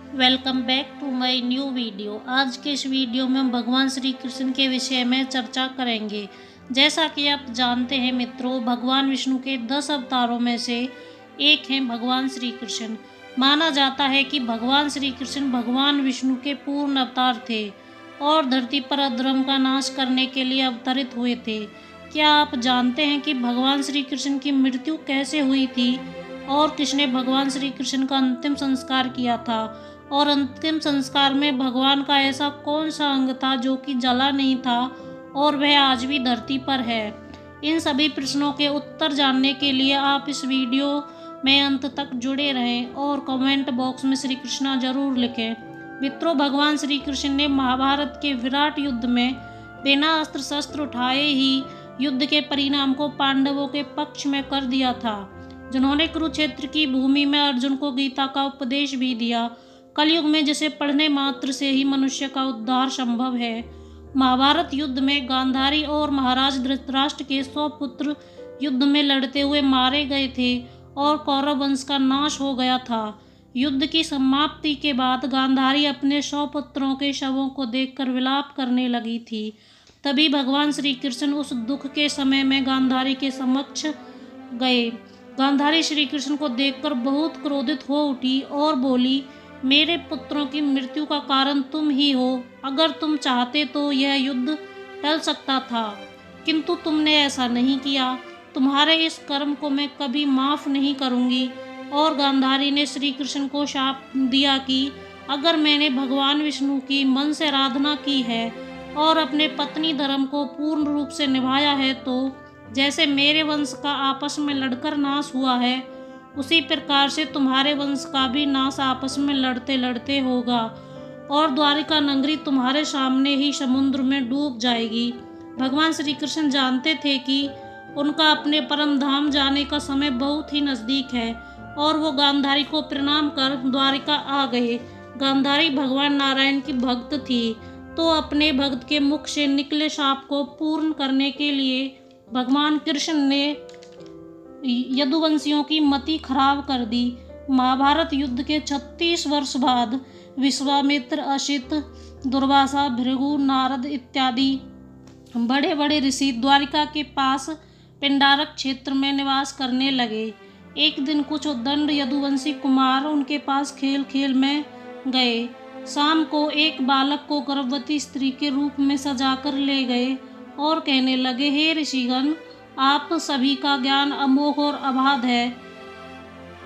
Welcome back to my new video. आज के इस वीडियो में हम भगवान श्री कृष्ण के विषय में चर्चा करेंगे। जैसा कि आप जानते हैं मित्रों, भगवान विष्णु के 10 अवतारों में से एक हैं भगवान श्री कृष्ण। माना जाता है कि भगवान श्री कृष्ण भगवान विष्णु के पूर्ण अवतार थे और धरती पर अधर्म का नाश करने के लिए अवतरित हुए थे। क्या आप जानते हैं कि भगवान श्री कृष्ण की मृत्यु कैसे हुई थी और किसने भगवान श्री कृष्ण का अंतिम संस्कार किया था? और अंतिम संस्कार में भगवान का ऐसा कौन सा अंग था जो कि जला नहीं था और वह आज भी धरती पर है? इन सभी प्रश्नों के उत्तर जानने के लिए आप इस वीडियो में अंत तक जुड़े रहें और कमेंट बॉक्स में श्री कृष्णा जरूर लिखें। मित्रों, भगवान श्री कृष्ण ने महाभारत के विराट युद्ध में बिना अस्त्र शस्त्र उठाए ही युद्ध के परिणाम को पांडवों के पक्ष में कर दिया था, जिन्होंने कुरुक्षेत्र की भूमि में अर्जुन को गीता का उपदेश भी दिया। कलयुग में जिसे पढ़ने मात्र से ही मनुष्य का उद्धार संभव है। महाभारत युद्ध में गांधारी और महाराज धृतराष्ट्र के 100 पुत्र युद्ध में लड़ते हुए मारे गए थे और कौरव वंश का नाश हो गया था। युद्ध की समाप्ति के बाद गांधारी अपने 100 पुत्रों के शवों को देखकर विलाप करने लगी थी। तभी भगवान श्री कृष्ण उस दुख के समय में गांधारी के समक्ष गए। गांधारी श्री कृष्ण को देखकर बहुत क्रोधित हो उठी और बोली, मेरे पुत्रों की मृत्यु का कारण तुम ही हो। अगर तुम चाहते तो यह युद्ध टल सकता था, किंतु तुमने ऐसा नहीं किया। तुम्हारे इस कर्म को मैं कभी माफ नहीं करूंगी। और गांधारी ने श्री कृष्ण को शाप दिया कि अगर मैंने भगवान विष्णु की मन से आराधना की है और अपने पत्नी धर्म को पूर्ण रूप से निभाया है, तो जैसे मेरे वंश का आपस में लड़कर नाश हुआ है, उसी प्रकार से तुम्हारे वंश का भी नाश आपस में लड़ते लड़ते होगा और द्वारिका नगरी तुम्हारे सामने ही समुद्र में डूब जाएगी। भगवान श्री कृष्ण जानते थे कि उनका अपने परम धाम जाने का समय बहुत ही नज़दीक है और वो गांधारी को प्रणाम कर द्वारिका आ गए। गांधारी भगवान नारायण की भक्त थी, तो अपने भक्त के मुख से निकले शाप को पूर्ण करने के लिए भगवान कृष्ण ने यदुवंशियों की मति खराब कर दी। महाभारत युद्ध के 36 वर्ष बाद विश्वामित्र, असित, दुर्वासा, भृगु, नारद इत्यादि बड़े बड़े ऋषि द्वारिका के पास पिंडारक क्षेत्र में निवास करने लगे। एक दिन कुछ उद्दंड यदुवंशी कुमार उनके पास खेल खेल में गए। शाम को एक बालक को गर्भवती स्त्री के रूप में सजाकर ले गए और कहने लगे, हे ऋषिगण, आप सभी का ज्ञान अमोघ और अबाध है।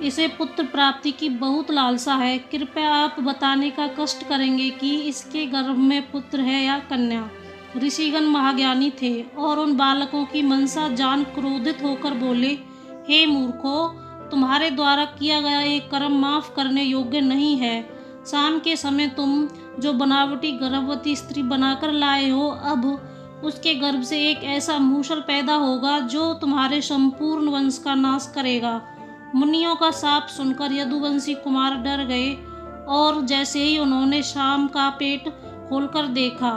इसे पुत्र प्राप्ति की बहुत लालसा है। कृपया आप बताने का कष्ट करेंगे कि इसके गर्भ में पुत्र है या कन्या। ऋषिगण महाज्ञानी थे और उन बालकों की मनसा जान क्रोधित होकर बोले, हे मूर्खों, तुम्हारे द्वारा किया गया एक कर्म माफ करने योग्य नहीं है। शाम के समय तुम जो बनावटी गर्भवती स्त्री बनाकर लाए हो, अब उसके गर्भ से एक ऐसा मूषल पैदा होगा जो तुम्हारे संपूर्ण वंश का नाश करेगा। मुनियों का शाप सुनकर यदुवंशी कुमार डर गए और जैसे ही उन्होंने शाम का पेट खोलकर देखा,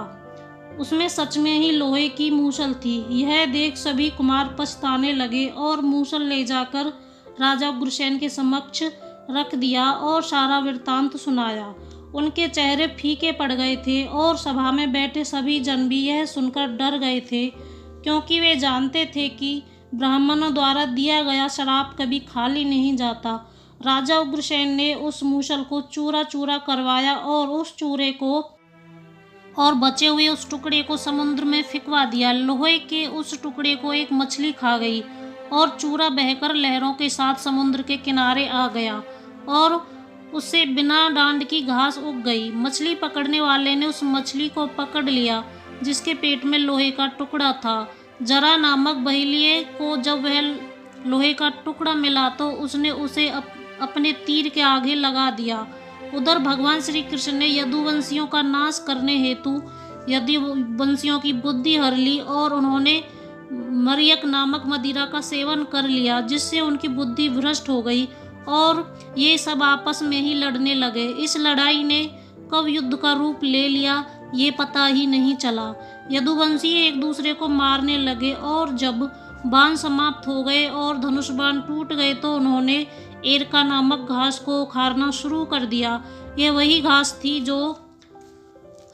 उसमें सच में ही लोहे की मूषल थी। यह देख सभी कुमार पछताने लगे और मूषल ले जाकर राजा उग्रसेन के समक्ष रख दिया और सारा वृत्तांत सुनाया। उनके चेहरे फीके पड़ गए थे और सभा में बैठे सभी जन भी यह सुनकर डर गए थे, क्योंकि वे जानते थे कि ब्राह्मणों द्वारा दिया गया शराब कभी खाली नहीं जाता। राजा उग्रसेन ने उस मूषल को चूरा चूरा करवाया और उस चूरे को और बचे हुए उस टुकड़े को समुद्र में फिकवा दिया। लोहे के उस टुकड़े को एक मछली खा गई और चूरा बहकर लहरों के साथ समुद्र के किनारे आ गया और उससे बिना डांड की घास उग गई। मछली पकड़ने वाले ने उस मछली को पकड़ लिया जिसके पेट में लोहे का टुकड़ा था। जरा नामक बहेलिए को जब वह लोहे का टुकड़ा मिला तो उसने उसे अपने तीर के आगे लगा दिया। उधर भगवान श्री कृष्ण ने यदुवंशियों का नाश करने हेतु यदुवंशियों की बुद्धि हर ली और उन्होंने मरियक नामक मदिरा का सेवन कर लिया, जिससे उनकी बुद्धि भ्रष्ट हो गई और ये सब आपस में ही लड़ने लगे। इस लड़ाई ने कब युद्ध का रूप ले लिया ये पता ही नहीं चला। यदुवंशी एक दूसरे को मारने लगे और जब बाण समाप्त हो गए और धनुष बाण टूट गए तो उन्होंने एरका नामक घास को उखाड़ना शुरू कर दिया। यह वही घास थी जो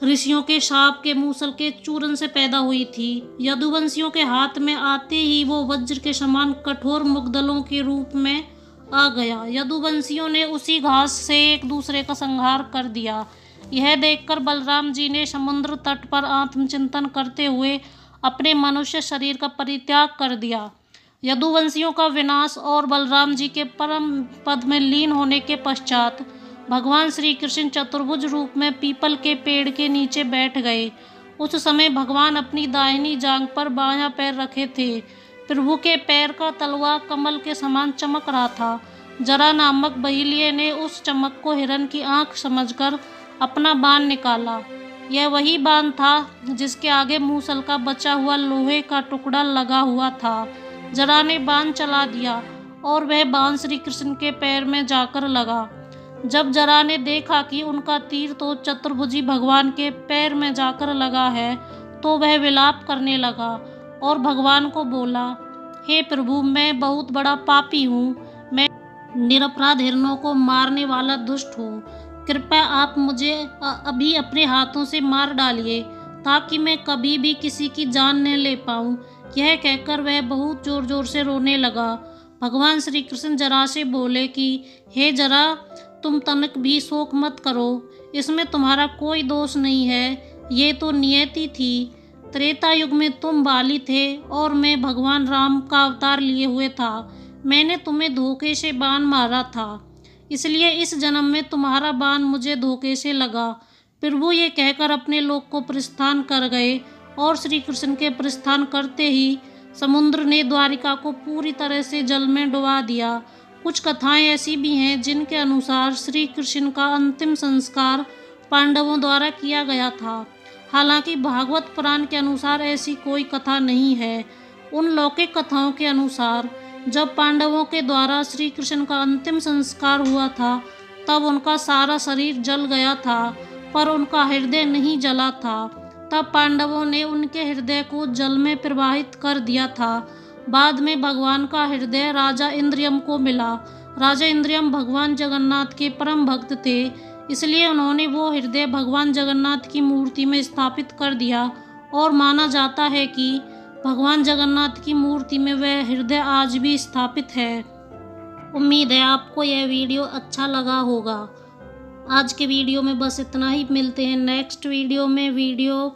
ऋषियों के शाप के मूसल के चूरन से पैदा हुई थी। यदुवंशियों के हाथ में आते ही वो वज्र के समान कठोर मुग्दलों के रूप में आ गया। यदुवंशियों ने उसी घास से एक दूसरे का संहार कर दिया। यह देखकर बलराम जी ने समुद्र तट पर आत्मचिंतन करते हुए अपने मनुष्य शरीर का परित्याग कर दिया। यदुवंशियों का विनाश और बलराम जी के परम पद में लीन होने के पश्चात भगवान श्री कृष्ण चतुर्भुज रूप में पीपल के पेड़ के नीचे बैठ गए। उस समय भगवान अपनी दाहिनी जांघ पर बायां पैर रखे थे। प्रभु के पैर का तलवा कमल के समान चमक रहा था। जरा नामक बहेलिये ने उस चमक को हिरण की आंख समझकर अपना बाण निकाला। यह वही बाण था जिसके आगे मूसल का बचा हुआ लोहे का टुकड़ा लगा हुआ था। जरा ने बाण चला दिया और वह बाण श्री कृष्ण के पैर में जाकर लगा। जब जरा ने देखा कि उनका तीर तो चतुर्भुजी भगवान के पैर में जाकर लगा है, तो वह विलाप करने लगा और भगवान को बोला, हे प्रभु, मैं बहुत बड़ा पापी हूँ। मैं निरपराध हिरणों को मारने वाला दुष्ट हूँ। कृपया आप मुझे अभी अपने हाथों से मार डालिए ताकि मैं कभी भी किसी की जान न ले पाऊँ। यह कहकर वह बहुत जोर जोर से रोने लगा। भगवान श्री कृष्ण जरा से बोले कि हे जरा, तुम तनिक भी शोक मत करो, इसमें तुम्हारा कोई दोष नहीं है, ये तो नियति थी। त्रेता युग में तुम बाली थे और मैं भगवान राम का अवतार लिए हुए था। मैंने तुम्हें धोखे से बाण मारा था, इसलिए इस जन्म में तुम्हारा बाण मुझे धोखे से लगा। प्रभु ये कहकर अपने लोक को प्रस्थान कर गए और श्री कृष्ण के प्रस्थान करते ही समुद्र ने द्वारिका को पूरी तरह से जल में डुबा दिया। कुछ कथाएं ऐसी भी हैं जिनके अनुसार श्री कृष्ण का अंतिम संस्कार पांडवों द्वारा किया गया था। हालांकि भागवत पुराण के अनुसार ऐसी कोई कथा नहीं है। उन लौकिक कथाओं के अनुसार जब पांडवों के द्वारा श्री कृष्ण का अंतिम संस्कार हुआ था, तब उनका सारा शरीर जल गया था, पर उनका हृदय नहीं जला था। तब पांडवों ने उनके हृदय को जल में प्रवाहित कर दिया था। बाद में भगवान का हृदय राजा इंद्रियम को मिला। राजा इंद्रियम भगवान जगन्नाथ के परम भक्त थे, इसलिए उन्होंने वो हृदय भगवान जगन्नाथ की मूर्ति में स्थापित कर दिया और माना जाता है कि भगवान जगन्नाथ की मूर्ति में वह हृदय आज भी स्थापित है। उम्मीद है आपको यह वीडियो अच्छा लगा होगा। आज के वीडियो में बस इतना ही। मिलते हैं नेक्स्ट वीडियो में। वीडियो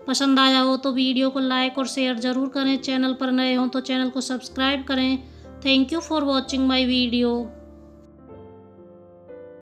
पसंद आया हो तो वीडियो को लाइक और शेयर ज़रूर करें। चैनल पर नए हो तो चैनल को सब्सक्राइब करें। Thank you for watching my video.